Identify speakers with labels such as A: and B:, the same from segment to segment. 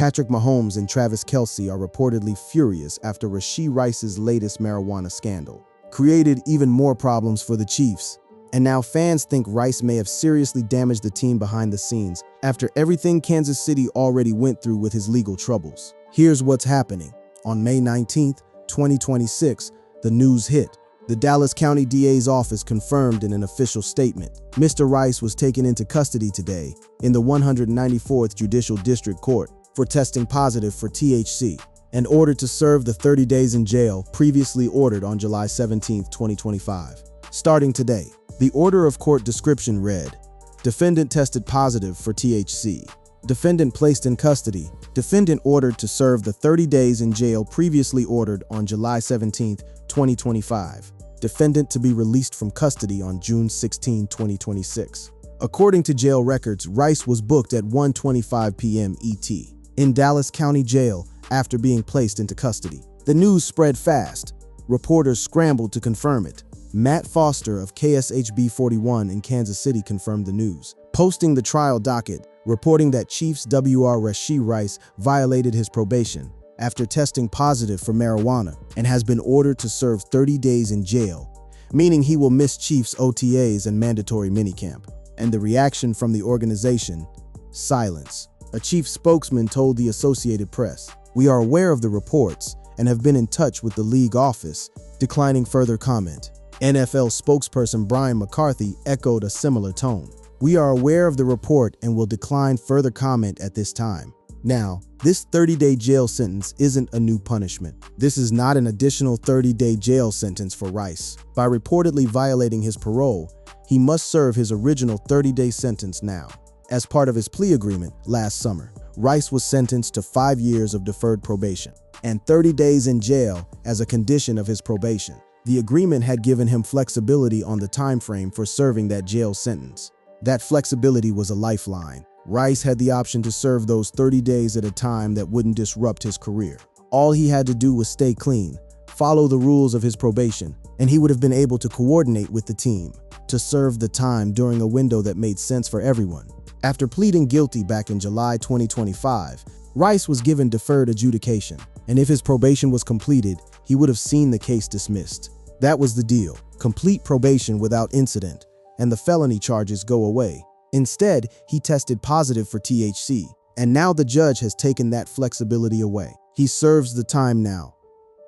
A: Patrick Mahomes and Travis Kelce are reportedly furious after Rashee Rice's latest marijuana scandal created even more problems for the Chiefs. And now fans think Rice may have seriously damaged the team behind the scenes after everything Kansas City already went through with his legal troubles. Here's what's happening. On May 19, 2026, the news hit. The Dallas County DA's office confirmed in an official statement, Mr. Rice was taken into custody today in the 194th Judicial District Court for testing positive for THC and ordered to serve the 30 days in jail previously ordered on July 17, 2025. Starting today, the order of court description read, defendant tested positive for THC. Defendant placed in custody. Defendant ordered to serve the 30 days in jail previously ordered on July 17, 2025. Defendant to be released from custody on June 16, 2026. According to jail records, Rice was booked at 1:25 p.m. ET in Dallas County Jail after being placed into custody. The news spread fast. Reporters scrambled to confirm it. Matt Foster of KSHB 41 in Kansas City confirmed the news, posting the trial docket, reporting that Chiefs WR Rashee Rice violated his probation after testing positive for marijuana and has been ordered to serve 30 days in jail, meaning he will miss Chiefs OTAs and mandatory minicamp. And the reaction from the organization? Silence. A Chiefs spokesman told the Associated Press, "We are aware of the reports and have been in touch with the league office," declining further comment. NFL spokesperson Brian McCarthy echoed a similar tone. "We are aware of the report and will decline further comment at this time." Now, this 30-day jail sentence isn't a new punishment. This is not an additional 30-day jail sentence for Rice. By reportedly violating his parole, he must serve his original 30-day sentence now. As part of his plea agreement last summer, Rice was sentenced to 5 years of deferred probation and 30 days in jail as a condition of his probation. The agreement had given him flexibility on the time frame for serving that jail sentence. That flexibility was a lifeline. Rice had the option to serve those 30 days at a time that wouldn't disrupt his career. All he had to do was stay clean, follow the rules of his probation, and he would have been able to coordinate with the team to serve the time during a window that made sense for everyone. After pleading guilty back in July 2025, Rice was given deferred adjudication, and if his probation was completed, he would have seen the case dismissed. That was the deal: complete probation without incident, and the felony charges go away. Instead, he tested positive for THC, and now the judge has taken that flexibility away. He serves the time now.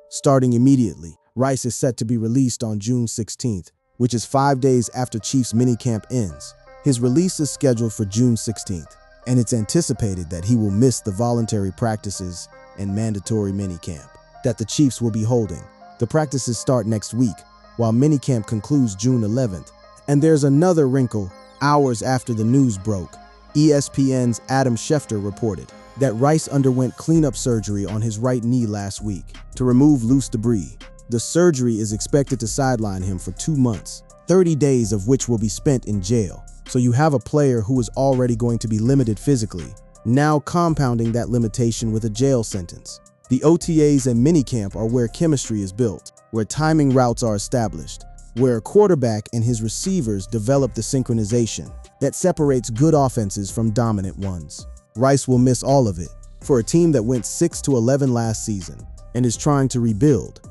A: Starting immediately, Rice is set to be released on June 16th, which is 5 days after Chiefs minicamp ends. His release is scheduled for June 16th, and it's anticipated that he will miss the voluntary practices and mandatory minicamp that the Chiefs will be holding. The practices start next week, while minicamp concludes June 11th. And there's another wrinkle. Hours after the news broke, ESPN's Adam Schefter reported that Rice underwent cleanup surgery on his right knee last week to remove loose debris. The surgery is expected to sideline him for 2 months, 30 days of which will be spent in jail. So you have a player who is already going to be limited physically, now compounding that limitation with a jail sentence. The OTAs and minicamp are where chemistry is built, where timing routes are established, where a quarterback and his receivers develop the synchronization that separates good offenses from dominant ones. Rice will miss all of it for a team that went 6-11 last season and is trying to rebuild.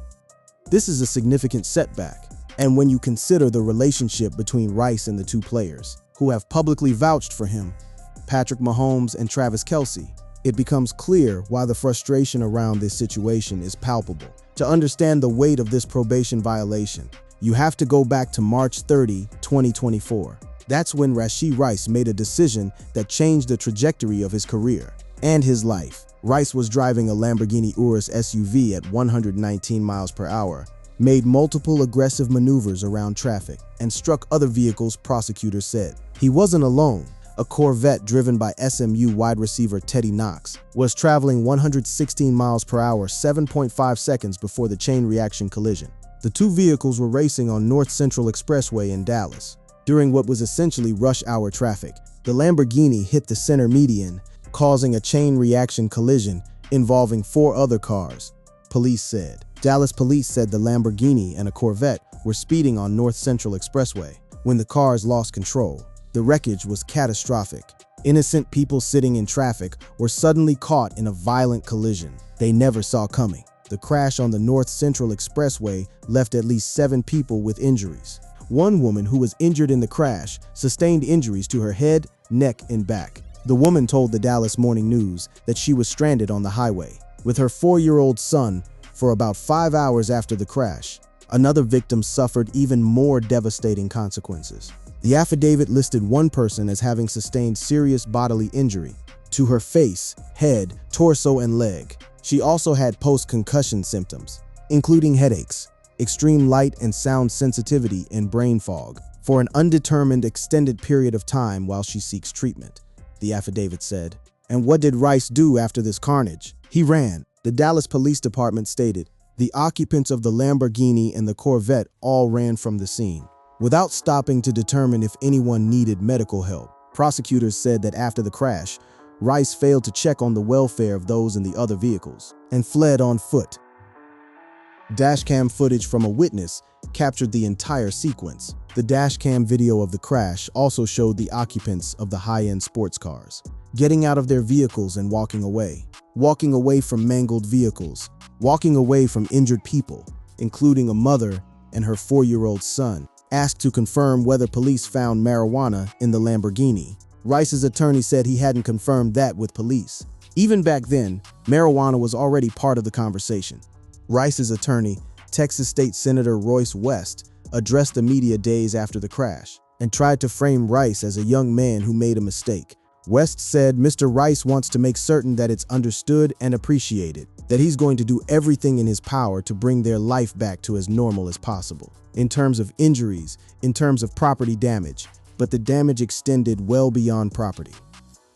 A: This is a significant setback, and when you consider the relationship between Rice and the two players who have publicly vouched for him, Patrick Mahomes and Travis Kelce, it becomes clear why the frustration around this situation is palpable. To understand the weight of this probation violation, you have to go back to March 30, 2024. That's when Rashee Rice made a decision that changed the trajectory of his career and his life. Rice was driving a Lamborghini Urus SUV at 119 miles per hour, made multiple aggressive maneuvers around traffic, and struck other vehicles, prosecutors said. He wasn't alone. A Corvette driven by SMU wide receiver Teddy Knox was traveling 116 miles per hour 7.5 seconds before the chain reaction collision. The two vehicles were racing on North Central Expressway in Dallas. During what was essentially rush hour traffic, the Lamborghini hit the center median, causing a chain reaction collision involving 4 other cars, police said. Dallas police said the Lamborghini and a Corvette were speeding on North Central Expressway when the cars lost control. The wreckage was catastrophic. Innocent people sitting in traffic were suddenly caught in a violent collision they never saw coming. The crash on the North Central Expressway left at least 7 people with injuries. One woman who was injured in the crash sustained injuries to her head, neck, and back. The woman told the Dallas Morning News that she was stranded on the highway with her 4-year-old son for about 5 hours after the crash. Another victim suffered even more devastating consequences. The affidavit listed one person as having sustained serious bodily injury to her face, head, torso, and leg. She also had post-concussion symptoms, including headaches, extreme light and sound sensitivity, and brain fog, for an undetermined extended period of time while she seeks treatment, the affidavit said. And what did Rice do after this carnage? He ran. The Dallas Police Department stated the occupants of the Lamborghini and the Corvette all ran from the scene, without stopping to determine if anyone needed medical help. Prosecutors said that after the crash, Rice failed to check on the welfare of those in the other vehicles and fled on foot. Dashcam footage from a witness captured the entire sequence. The dashcam video of the crash also showed the occupants of the high-end sports cars getting out of their vehicles and walking away from mangled vehicles, walking away from injured people, including a mother and her 4-year-old son. Asked to confirm whether police found marijuana in the Lamborghini, Rice's attorney said he hadn't confirmed that with police. Even back then, marijuana was already part of the conversation. Rice's attorney, Texas State Senator Royce West, addressed the media days after the crash and tried to frame Rice as a young man who made a mistake. West said Mr. Rice wants to make certain that it's understood and appreciated, that he's going to do everything in his power to bring their life back to as normal as possible. In terms of injuries, in terms of property damage, but the damage extended well beyond property.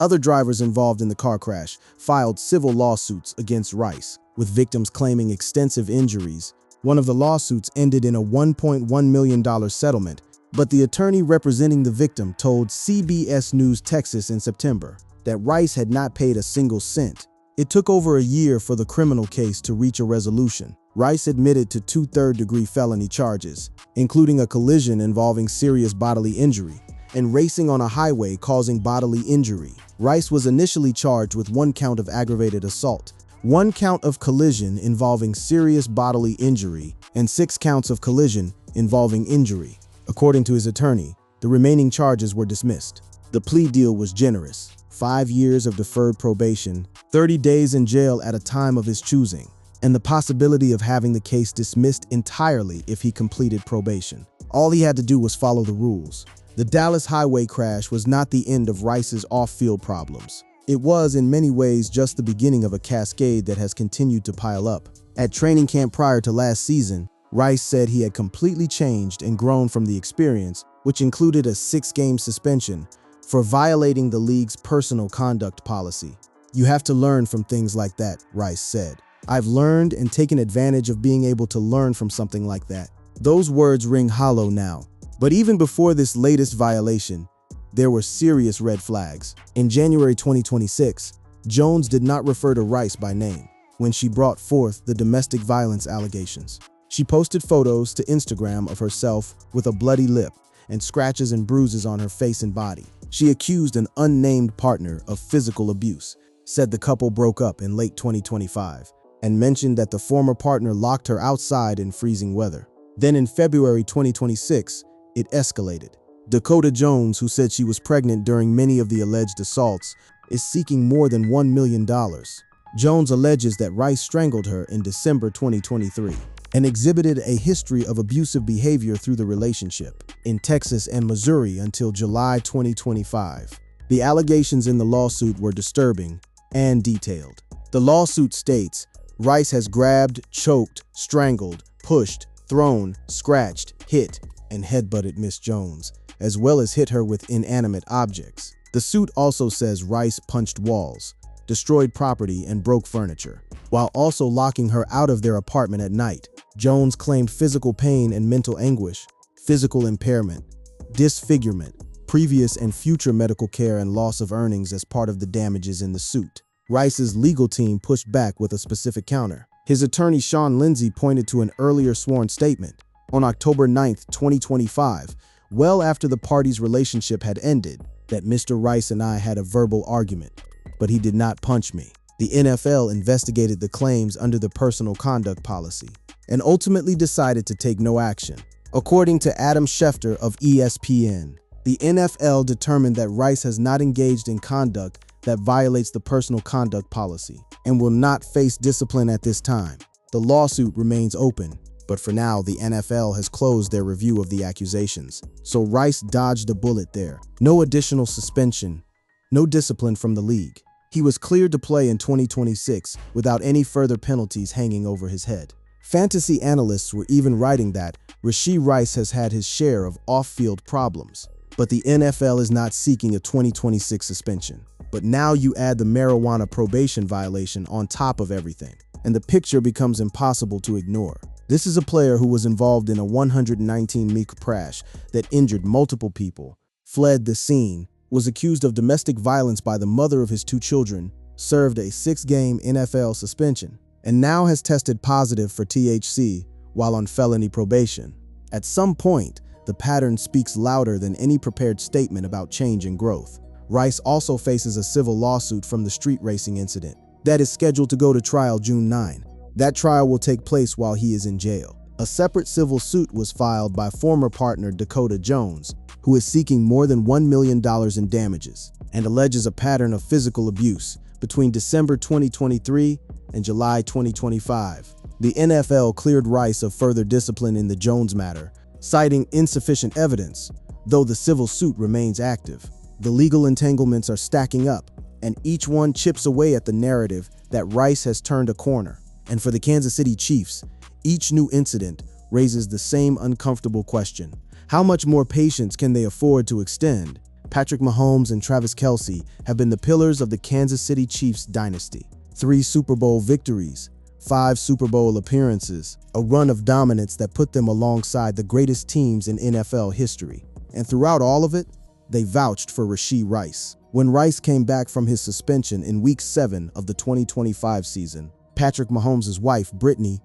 A: Other drivers involved in the car crash filed civil lawsuits against Rice, with victims claiming extensive injuries. One of the lawsuits ended in a $1.1 million settlement, but the attorney representing the victim told CBS News Texas in September that Rice had not paid a single cent. It took over a year for the criminal case to reach a resolution. Rice admitted to 2 third-degree felony charges, including a collision involving serious bodily injury and racing on a highway causing bodily injury. Rice was initially charged with 1 count of aggravated assault, 1 count of collision involving serious bodily injury, and 6 counts of collision involving injury. According to his attorney, the remaining charges were dismissed. The plea deal was generous: 5 years of deferred probation, 30 days in jail at a time of his choosing, and the possibility of having the case dismissed entirely if he completed probation. All he had to do was follow the rules. The Dallas highway crash was not the end of Rice's off-field problems. It was, in many ways, just the beginning of a cascade that has continued to pile up. At training camp prior to last season, Rice said he had completely changed and grown from the experience, which included a 6-game suspension for violating the league's personal conduct policy. "You have to learn from things like that," Rice said. "I've learned and taken advantage of being able to learn from something like that." Those words ring hollow now. But even before this latest violation, there were serious red flags. In January 2026, Jones did not refer to Rice by name when she brought forth the domestic violence allegations. She posted photos to Instagram of herself with a bloody lip and scratches and bruises on her face and body. She accused an unnamed partner of physical abuse, said the couple broke up in late 2025, and mentioned that the former partner locked her outside in freezing weather. Then in February 2026, it escalated. Dakota Jones, who said she was pregnant during many of the alleged assaults, is seeking more than $1 million. Jones alleges that Rice strangled her in December 2023 and exhibited a history of abusive behavior through the relationship in Texas and Missouri until July 2025. The allegations in the lawsuit were disturbing and detailed. The lawsuit states Rice has grabbed, choked, strangled, pushed, thrown, scratched, hit, and headbutted Miss Jones, as well as hit her with inanimate objects. The suit also says Rice punched walls, destroyed property, and broke furniture, while also locking her out of their apartment at night. Jones claimed physical pain and mental anguish, physical impairment, disfigurement, previous and future medical care, and loss of earnings as part of the damages in the suit. Rice's legal team pushed back with a specific counter. His attorney Sean Lindsay pointed to an earlier sworn statement on October 9, 2025, well after the parties' relationship had ended, that Mr. Rice and I had a verbal argument, but he did not punch me. The NFL investigated the claims under the personal conduct policy and ultimately decided to take no action. According to Adam Schefter of ESPN, the NFL determined that Rice has not engaged in conduct that violates the personal conduct policy and will not face discipline at this time. The lawsuit remains open, but for now, the NFL has closed their review of the accusations. So Rice dodged a bullet there. No additional suspension, no discipline from the league. He was cleared to play in 2026 without any further penalties hanging over his head. Fantasy analysts were even writing that Rashee Rice has had his share of off-field problems, but the NFL is not seeking a 2026 suspension. But now you add the marijuana probation violation on top of everything, and the picture becomes impossible to ignore. This is a player who was involved in a 119-meter crash that injured multiple people, fled the scene, was accused of domestic violence by the mother of his 2 children, served a 6-game NFL suspension, and now has tested positive for THC while on felony probation. At some point, the pattern speaks louder than any prepared statement about change and growth. Rice also faces a civil lawsuit from the street racing incident that is scheduled to go to trial June 9. That trial will take place while he is in jail. A separate civil suit was filed by former partner Dakota Jones, who is seeking more than $1 million in damages and alleges a pattern of physical abuse between December 2023 and July 2025. The NFL cleared Rice of further discipline in the Jones matter, citing insufficient evidence, though the civil suit remains active. The legal entanglements are stacking up, and each one chips away at the narrative that Rice has turned a corner. And for the Kansas City Chiefs, each new incident raises the same uncomfortable question. How much more patience can they afford to extend? Patrick Mahomes and Travis Kelce have been the pillars of the Kansas City Chiefs dynasty. 3 Super Bowl victories, 5 Super Bowl appearances, a run of dominance that put them alongside the greatest teams in NFL history. And throughout all of it, they vouched for Rashee Rice. When Rice came back from his suspension in Week 7 of the 2025 season, Patrick Mahomes' wife, Brittany,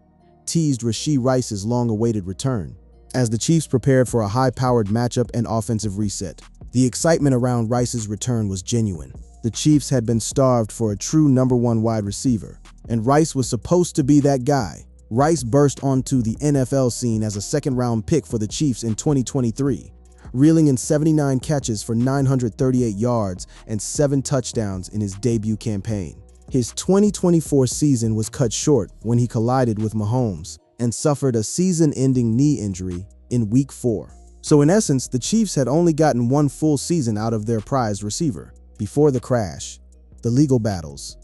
A: teased Rashee Rice's long-awaited return. As the Chiefs prepared for a high-powered matchup and offensive reset, the excitement around Rice's return was genuine. The Chiefs had been starved for a true #1 wide receiver, and Rice was supposed to be that guy. Rice burst onto the NFL scene as a second-round pick for the Chiefs in 2023, reeling in 79 catches for 938 yards and 7 touchdowns in his debut campaign. His 2024 season was cut short when he collided with Mahomes and suffered a season-ending knee injury in Week 4. So in essence, the Chiefs had only gotten 1 full season out of their prized receiver. Before the crash, the legal battles,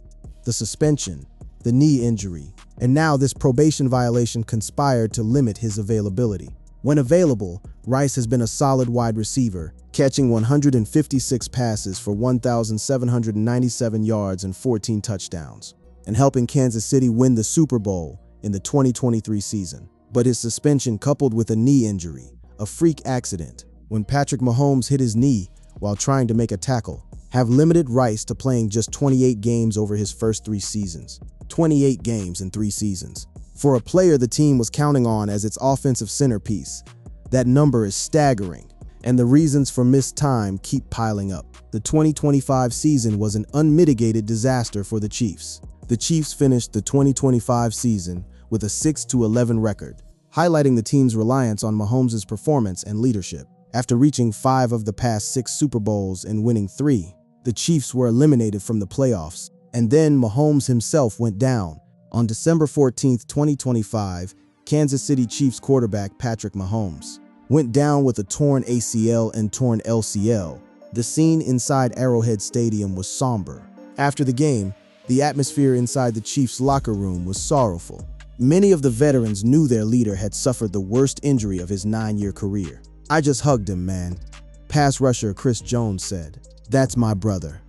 A: the suspension, the knee injury, and now this probation violation conspired to limit his availability. When available, Rice has been a solid wide receiver, catching 156 passes for 1,797 yards and 14 touchdowns, and helping Kansas City win the Super Bowl in the 2023 season. But his suspension, coupled with a knee injury, a freak accident, when Patrick Mahomes hit his knee while trying to make a tackle, have limited Rice to playing just 28 games over his first 3 seasons. 28 games in 3 seasons. For a player the team was counting on as its offensive centerpiece, that number is staggering, and the reasons for missed time keep piling up. The 2025 season was an unmitigated disaster for the Chiefs. The Chiefs finished the 2025 season with a 6-11 record, highlighting the team's reliance on Mahomes' performance and leadership. After reaching 5 of the past 6 Super Bowls and winning 3, the Chiefs were eliminated from the playoffs, and then Mahomes himself went down. On December 14, 2025, Kansas City Chiefs quarterback Patrick Mahomes went down with a torn ACL and torn LCL. The scene inside Arrowhead Stadium was somber. After the game, the atmosphere inside the Chiefs' locker room was sorrowful. Many of the veterans knew their leader had suffered the worst injury of his 9-year career. "I just hugged him, man," pass rusher Chris Jones said. "That's my brother.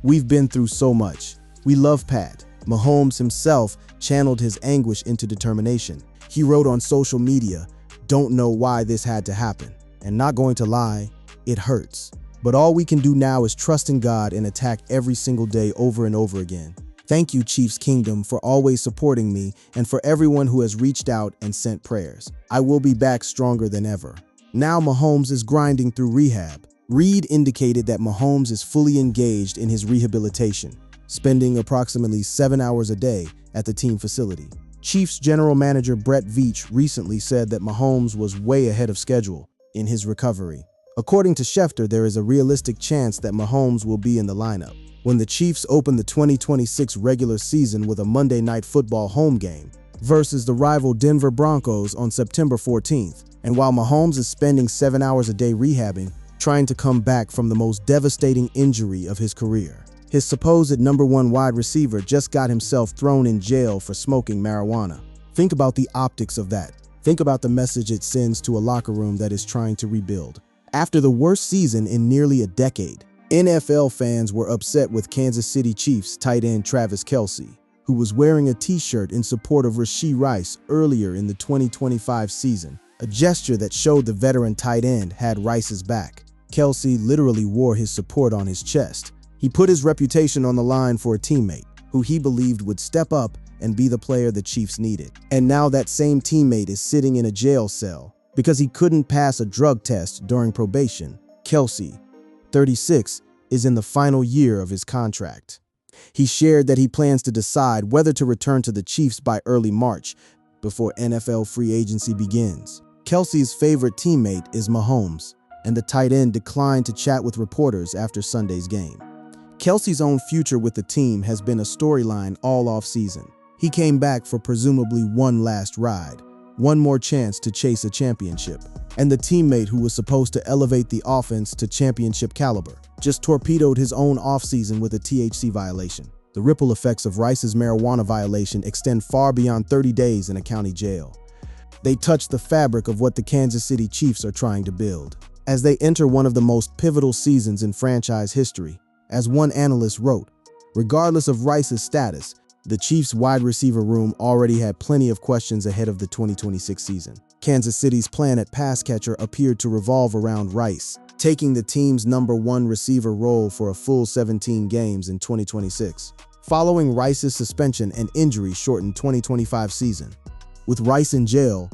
A: We've been through so much. We love Pat." Mahomes himself channeled his anguish into determination. He wrote on social media, "Don't know why this had to happen. And not going to lie, it hurts. But all we can do now is trust in God and attack every single day over and over again. Thank you, Chiefs Kingdom, for always supporting me and for everyone who has reached out and sent prayers. I will be back stronger than ever." Now Mahomes is grinding through rehab, Reid indicated that Mahomes is fully engaged in his rehabilitation, spending approximately 7 hours a day at the team facility. Chiefs general manager Brett Veach recently said that Mahomes was way ahead of schedule in his recovery. According to Schefter, there is a realistic chance that Mahomes will be in the lineup when the Chiefs open the 2026 regular season with a Monday Night Football home game versus the rival Denver Broncos on September 14th. And while Mahomes is spending 7 hours a day rehabbing, trying to come back from the most devastating injury of his career, his supposed #1 wide receiver just got himself thrown in jail for smoking marijuana. Think about the optics of that. Think about the message it sends to a locker room that is trying to rebuild. After the worst season in nearly a decade, NFL fans were upset with Kansas City Chiefs tight end Travis Kelce, who was wearing a t-shirt in support of Rashee Rice earlier in the 2025 season, a gesture that showed the veteran tight end had Rice's back. Kelce literally wore his support on his chest. He put his reputation on the line for a teammate who he believed would step up and be the player the Chiefs needed. And now that same teammate is sitting in a jail cell because he couldn't pass a drug test during probation. Kelce, 36, is in the final year of his contract. He shared that he plans to decide whether to return to the Chiefs by early March before NFL free agency begins. Kelce's favorite teammate is Mahomes, and the tight end declined to chat with reporters after Sunday's game. Kelce's own future with the team has been a storyline all offseason. He came back for presumably one last ride, one more chance to chase a championship. And the teammate who was supposed to elevate the offense to championship caliber just torpedoed his own offseason with a THC violation. The ripple effects of Rice's marijuana violation extend far beyond 30 days in a county jail. They touch the fabric of what the Kansas City Chiefs are trying to build. As they enter one of the most pivotal seasons in franchise history, as one analyst wrote, regardless of Rice's status, the Chiefs' wide receiver room already had plenty of questions ahead of the 2026 season. Kansas City's plan at pass catcher appeared to revolve around Rice, taking the team's #1 receiver role for a full 17 games in 2026. Following Rice's suspension and injury-shortened 2025 season, with Rice in jail,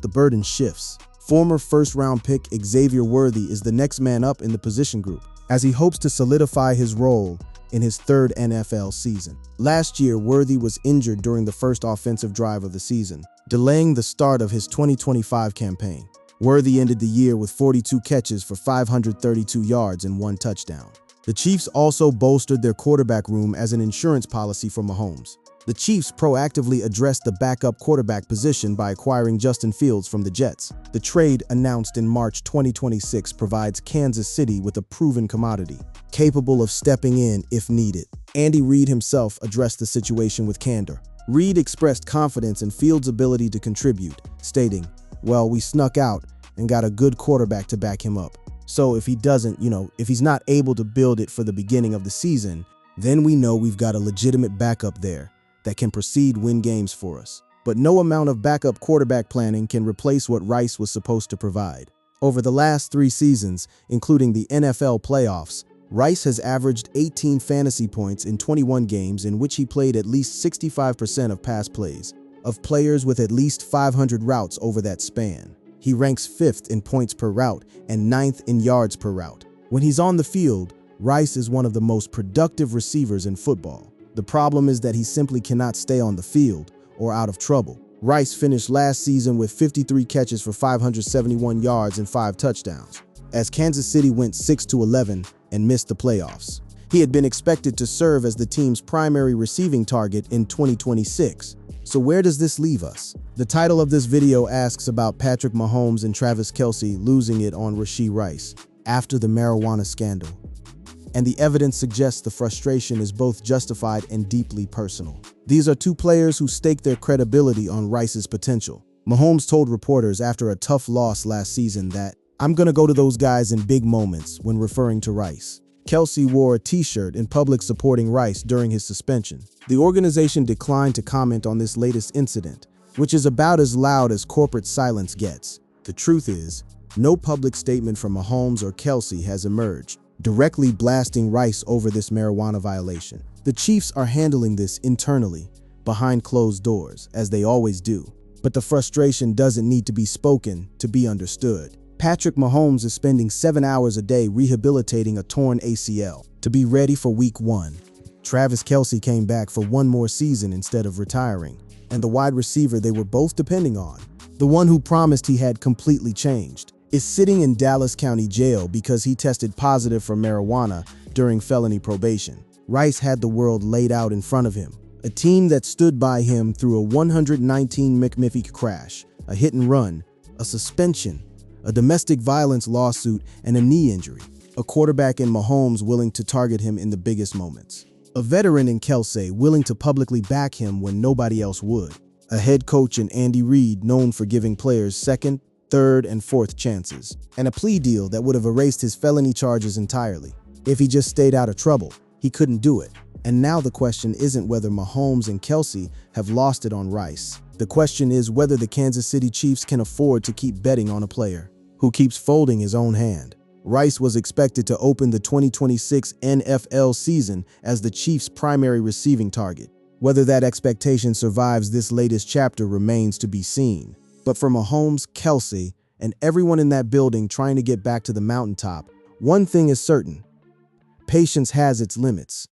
A: the burden shifts. Former first-round pick Xavier Worthy is the next man up in the position group, as he hopes to solidify his role in his third NFL season. Last year, Worthy was injured during the first offensive drive of the season, delaying the start of his 2025 campaign. Worthy ended the year with 42 catches for 532 yards and 1 touchdown. The Chiefs also bolstered their quarterback room as an insurance policy for Mahomes. The Chiefs proactively addressed the backup quarterback position by acquiring Justin Fields from the Jets. The trade, announced in March 2026, provides Kansas City with a proven commodity, capable of stepping in if needed. Andy Reid himself addressed the situation with candor. Reid expressed confidence in Fields' ability to contribute, stating, "Well, we snuck out and got a good quarterback to back him up. So if he doesn't, if he's not able to build it for the beginning of the season, then we know we've got a legitimate backup there that can win games for us." But no amount of backup quarterback planning can replace what Rice was supposed to provide. Over the last 3 seasons, including the NFL playoffs, Rice has averaged 18 fantasy points in 21 games in which he played at least 65% of pass plays, of players with at least 500 routes over that span. He ranks 5th in points per route and 9th in yards per route. When he's on the field, Rice is one of the most productive receivers in football. The problem is that he simply cannot stay on the field or out of trouble. Rice finished last season with 53 catches for 571 yards and 5 touchdowns, as Kansas City went 6-11 and missed the playoffs. He had been expected to serve as the team's primary receiving target in 2026. So where does this leave us? The title of this video asks about Patrick Mahomes and Travis Kelce losing it on Rashee Rice after the marijuana scandal. And the evidence suggests the frustration is both justified and deeply personal. These are 2 players who staked their credibility on Rice's potential. Mahomes told reporters after a tough loss last season that, "I'm gonna go to those guys in big moments," when referring to Rice. Kelce wore a t-shirt in public supporting Rice during his suspension. The organization declined to comment on this latest incident, which is about as loud as corporate silence gets. The truth is, no public statement from Mahomes or Kelce has emerged, directly blasting Rice over this marijuana violation. The Chiefs are handling this internally, behind closed doors, as they always do. But the frustration doesn't need to be spoken to be understood. Patrick Mahomes is spending 7 hours a day rehabilitating a torn ACL to be ready for Week 1. Travis Kelce came back for one more season instead of retiring, and the wide receiver they were both depending on, the one who promised he had completely changed, is sitting in Dallas County Jail because he tested positive for marijuana during felony probation. Rice had the world laid out in front of him, a team that stood by him through a 119 McMiffy crash, a hit and run, a suspension, a domestic violence lawsuit, and a knee injury. A quarterback in Mahomes willing to target him in the biggest moments. A veteran in Kelce willing to publicly back him when nobody else would. A head coach in Andy Reid known for giving players second, third, and fourth chances. And a plea deal that would have erased his felony charges entirely. If he just stayed out of trouble, he couldn't do it. And now the question isn't whether Mahomes and Kelce have lost it on Rice. The question is whether the Kansas City Chiefs can afford to keep betting on a player who keeps folding his own hand. Rice was expected to open the 2026 NFL season as the Chiefs' primary receiving target. Whether that expectation survives this latest chapter remains to be seen. But for Mahomes, Kelce, and everyone in that building trying to get back to the mountaintop, one thing is certain: patience has its limits.